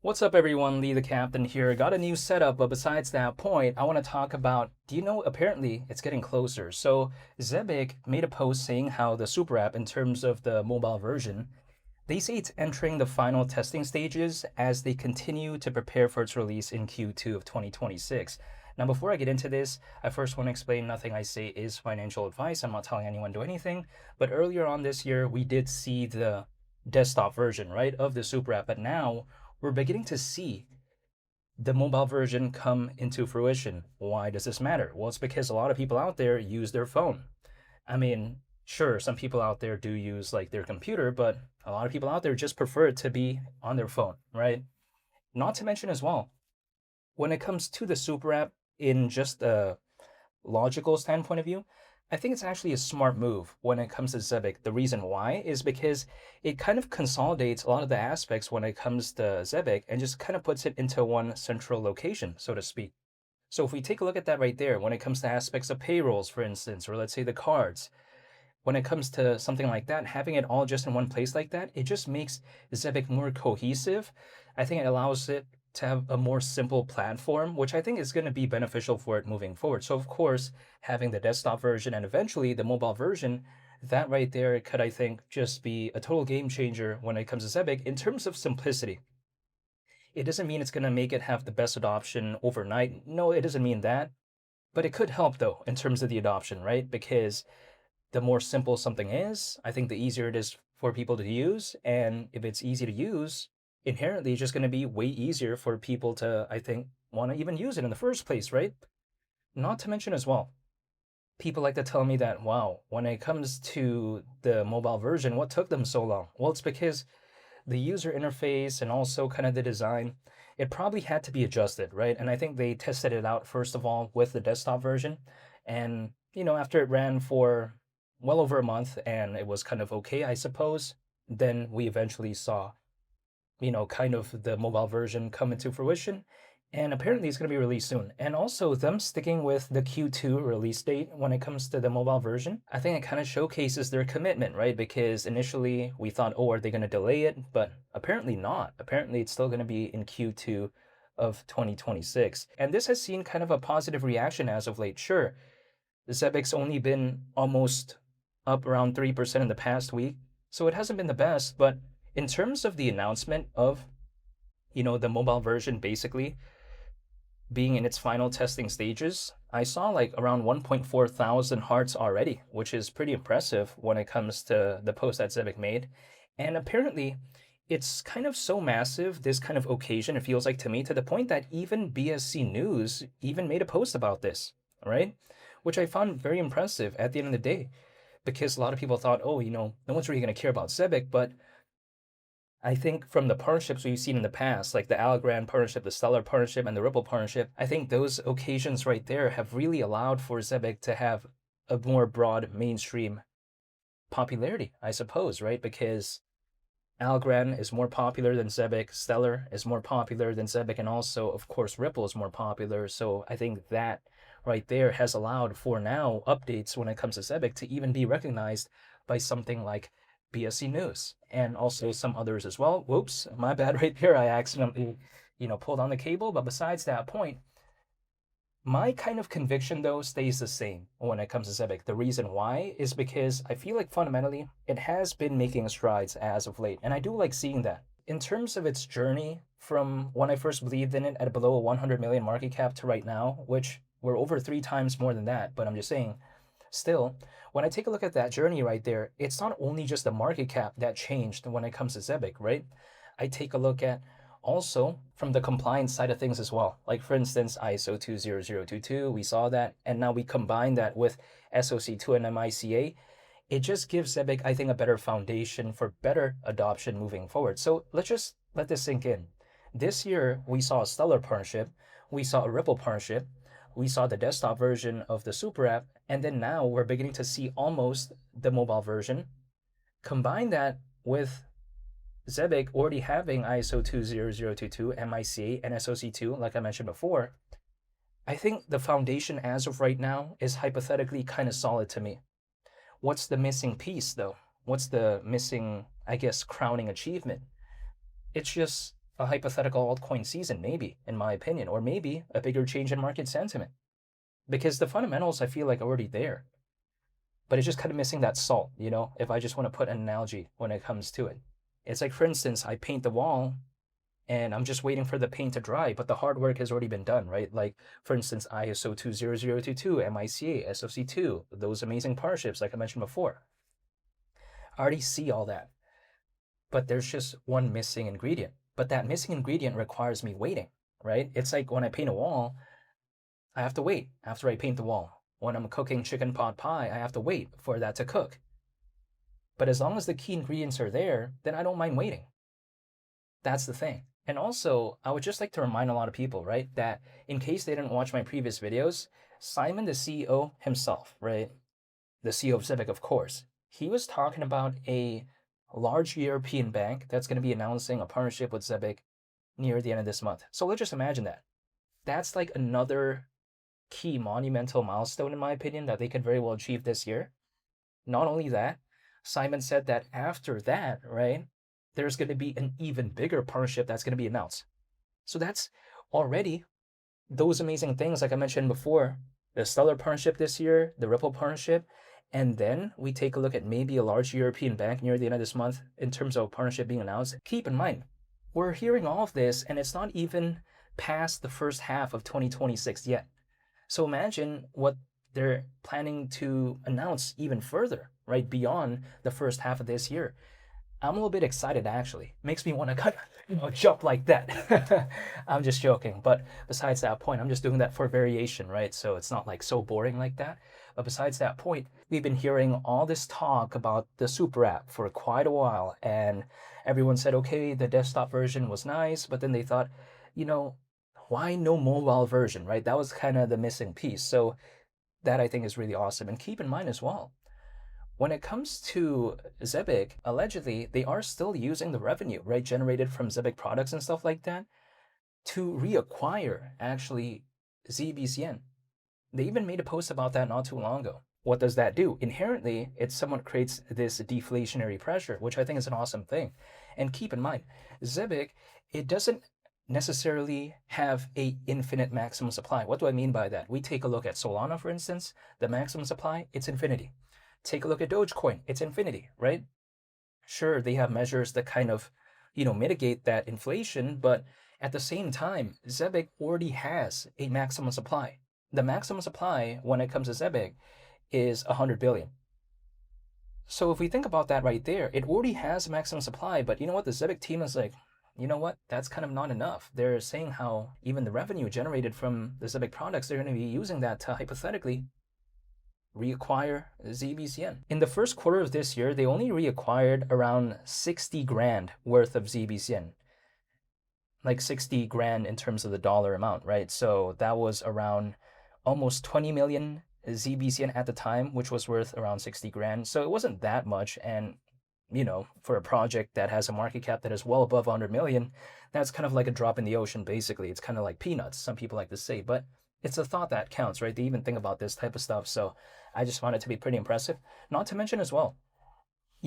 What's up, everyone? Lee the Captain here. Got a new setup, but besides that point, I want to talk about, do you know, apparently it's getting closer. So Zebec made a post saying how the super app, in terms of the mobile version, they say it's entering the final testing stages as they continue to prepare for its release in Q2 of 2026. Now, before I get into this, I first want to explain nothing I say is financial advice. I'm not telling anyone to do anything. But earlier on this year, we did see the desktop version, right, of the super app. But now we're beginning to see the mobile version come into fruition. Why does this matter? Well, it's because a lot of people out there use their phone. I mean, sure, some people out there do use like their computer, but a lot of people out there just prefer it to be on their phone, right? Not to mention as well, when it comes to the super app in just a logical standpoint of view, I think it's actually a smart move when it comes to Zebec. The reason why is because it kind of consolidates a lot of the aspects when it comes to Zebec and just kind of puts it into one central location, so to speak. So if we take a look at that right there, when it comes to aspects of payrolls, for instance, or let's say the cards, when it comes to something like that, having it all just in one place like that, it just makes Zebec more cohesive. I think it allows it to have a more simple platform, which I think is going to be beneficial for it moving forward. So, of course, having the desktop version and eventually the mobile version, that right there could, I think, just be a total game changer when it comes to Zebec in terms of simplicity. It doesn't mean it's going to make it have the best adoption overnight. No, it doesn't mean that. But it could help, though, in terms of the adoption, right? Because the more simple something is, I think the easier it is for people to use. And if it's easy to use, inherently it's just going to be way easier for people to, I think, want to even use it in the first place, right? Not to mention as well, people like to tell me that, wow, when it comes to the mobile version, what took them so long? Well, it's because the user interface and also kind of the design, it probably had to be adjusted, right? And I think they tested it out first of all with the desktop version. And, after it ran for well over a month and it was kind of okay, I suppose, then we eventually saw, kind of the mobile version come into fruition. And apparently it's going to be released soon. And also, them sticking with the Q2 release date when it comes to the mobile version, I think it kind of showcases their commitment, right? Because initially we thought, oh, are they going to delay it? But apparently not. Apparently it's still going to be in Q2 of 2026. And this has seen kind of a positive reaction as of late. Sure, the Zebec's only been almost up around 3% in the past week, so it hasn't been the best. But in terms of the announcement of, the mobile version basically being in its final testing stages, I saw like around 1.4 thousand hearts already, which is pretty impressive when it comes to the post that Zebec made. And apparently, it's kind of so massive, this kind of occasion, it feels like to me, to the point that even BSC News even made a post about this, right? Which I found very impressive at the end of the day, because a lot of people thought, oh, no one's really going to care about Zebec, but I think from the partnerships we've seen in the past, like the Algorand partnership, the Stellar partnership, and the Ripple partnership, I think those occasions right there have really allowed for Zebec to have a more broad mainstream popularity, I suppose, right? Because Algorand is more popular than Zebec, Stellar is more popular than Zebec, and also, of course, Ripple is more popular. So I think that right there has allowed for now updates when it comes to Zebec to even be recognized by something like BSC News and also some others as well. Whoops, my bad right there. I accidentally, pulled on the cable. But besides that point, my kind of conviction though stays the same when it comes to Zebec. The reason why is because I feel like fundamentally it has been making strides as of late, and I do like seeing that. In terms of its journey from when I first believed in it at below a 100 million market cap to right now, which we're over 3 times more than that, but I'm just saying, still, when I take a look at that journey right there, it's not only just the market cap that changed when it comes to Zebec, right? I take a look at also from the compliance side of things as well. Like for instance, ISO 20022, we saw that, and now we combine that with SOC2 and MICA. It just gives Zebec, I think, a better foundation for better adoption moving forward. So let's just let this sink in. This year, we saw a Stellar partnership, we saw a Ripple partnership, we saw the desktop version of the super app, and then now we're beginning to see almost the mobile version. Combine that with Zebec already having ISO 20022, MICA, and SOC2, like I mentioned before. I think the foundation as of right now is hypothetically kind of solid to me. What's the missing piece, though? What's the missing, I guess, crowning achievement? It's just a hypothetical altcoin season, maybe, in my opinion, or maybe a bigger change in market sentiment. Because the fundamentals I feel like are already there. But it's just kind of missing that salt, if I just want to put an analogy when it comes to it. It's like, for instance, I paint the wall and I'm just waiting for the paint to dry, but the hard work has already been done, right? Like, for instance, ISO 20022, MICA, SOC2, those amazing partnerships, like I mentioned before. I already see all that, but there's just one missing ingredient. But that missing ingredient requires me waiting, right? It's like when I paint a wall, I have to wait after I paint the wall. When I'm cooking chicken pot pie, I have to wait for that to cook. But as long as the key ingredients are there, then I don't mind waiting. That's the thing. And also, I would just like to remind a lot of people, right, that in case they didn't watch my previous videos, Simon, the CEO himself, right, the CEO of Zebec, of course, he was talking about a large European bank that's going to be announcing a partnership with Zebec near the end of this month. So let's just imagine that. That's like another key monumental milestone, in my opinion, that they could very well achieve this year. Not only that, Simon said that after that, right, there's going to be an even bigger partnership that's going to be announced. So that's already those amazing things, like I mentioned before, the Stellar partnership this year, the Ripple partnership, and then we take a look at maybe a large European bank near the end of this month in terms of partnership being announced. Keep in mind, we're hearing all of this, and it's not even past the first half of 2026 yet. So imagine what they're planning to announce even further, right, beyond the first half of this year. I'm a little bit excited, actually. Makes me want to kind of jump like that. I'm just joking. But besides that point, I'm just doing that for variation, right? So it's not like so boring like that. But besides that point, we've been hearing all this talk about the super app for quite a while. And everyone said, okay, the desktop version was nice. But then they thought, why no mobile version, right? That was kind of the missing piece. So that I think is really awesome. And keep in mind as well, when it comes to Zebec, allegedly, they are still using the revenue, right, generated from Zebec products and stuff like that to reacquire, actually, ZBCN. They even made a post about that not too long ago. What does that do? Inherently, it somewhat creates this deflationary pressure, which I think is an awesome thing. And keep in mind, Zebec, it doesn't necessarily have a infinite maximum supply. What do I mean by that? We take a look at Solana, for instance, the maximum supply, it's infinity. Take a look at Dogecoin, it's infinity, right? Sure, they have measures that kind of, mitigate that inflation, but at the same time, Zebec already has a maximum supply. The maximum supply when it comes to Zebec is 100 billion. So if we think about that right there, it already has a maximum supply, but you know what? The Zebec team is like, you know what? That's kind of not enough. They're saying how even the revenue generated from the Zebec products, they're going to be using that to hypothetically reacquire ZBCN. In the first quarter of this year, they only reacquired around 60 grand worth of ZBCN. Like 60 grand in terms of the dollar amount, right? So that was around almost 20 million ZBCN at the time, which was worth around 60 grand. So it wasn't that much. And, for a project that has a market cap that is well above 100 million, that's kind of like a drop in the ocean, basically. It's kind of like peanuts, some people like to say. But it's a thought that counts, right? They even think about this type of stuff. So I just found it to be pretty impressive. Not to mention as well,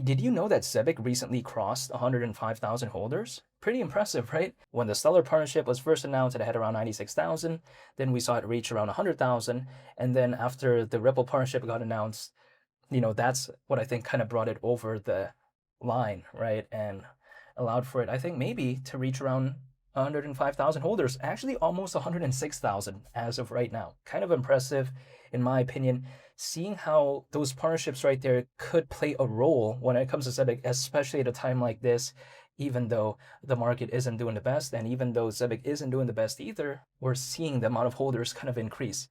did you know that Zebec recently crossed 105,000 holders? Pretty impressive, right? When the Stellar partnership was first announced, it had around 96,000. Then we saw it reach around 100,000. And then after the Ripple partnership got announced, that's what I think kind of brought it over the line, right? And allowed for it, I think, maybe to reach around 105,000 holders, actually almost 106,000 as of right now. Kind of impressive, in my opinion, seeing how those partnerships right there could play a role when it comes to Zebec, especially at a time like this, even though the market isn't doing the best, and even though Zebec isn't doing the best either, we're seeing the amount of holders kind of increase.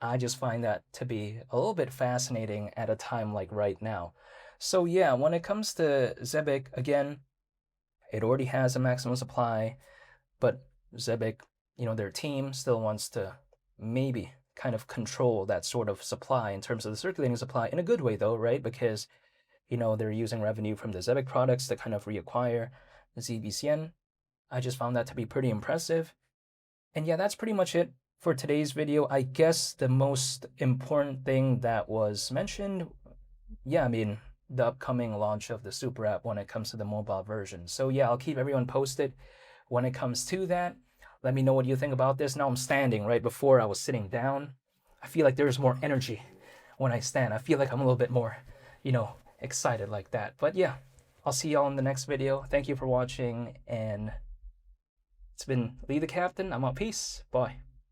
I just find that to be a little bit fascinating at a time like right now. So yeah, when it comes to Zebec, again, it already has a maximum supply, but Zebec, their team still wants to maybe kind of control that sort of supply in terms of the circulating supply in a good way though, right? Because, they're using revenue from the Zebec products to kind of reacquire the ZBCN. I just found that to be pretty impressive. And yeah, that's pretty much it for today's video. I guess the most important thing that was mentioned, the upcoming launch of the super app when it comes to the mobile version. So yeah, I'll keep everyone posted when it comes to that. Let me know what you think about this. Now I'm standing. Right before I was sitting down. I feel like there's more energy when I stand. I feel like I'm a little bit more, excited like that. But yeah, I'll see y'all in the next video. Thank you for watching, and it's been Lee the Captain. I'm out. Peace. Bye.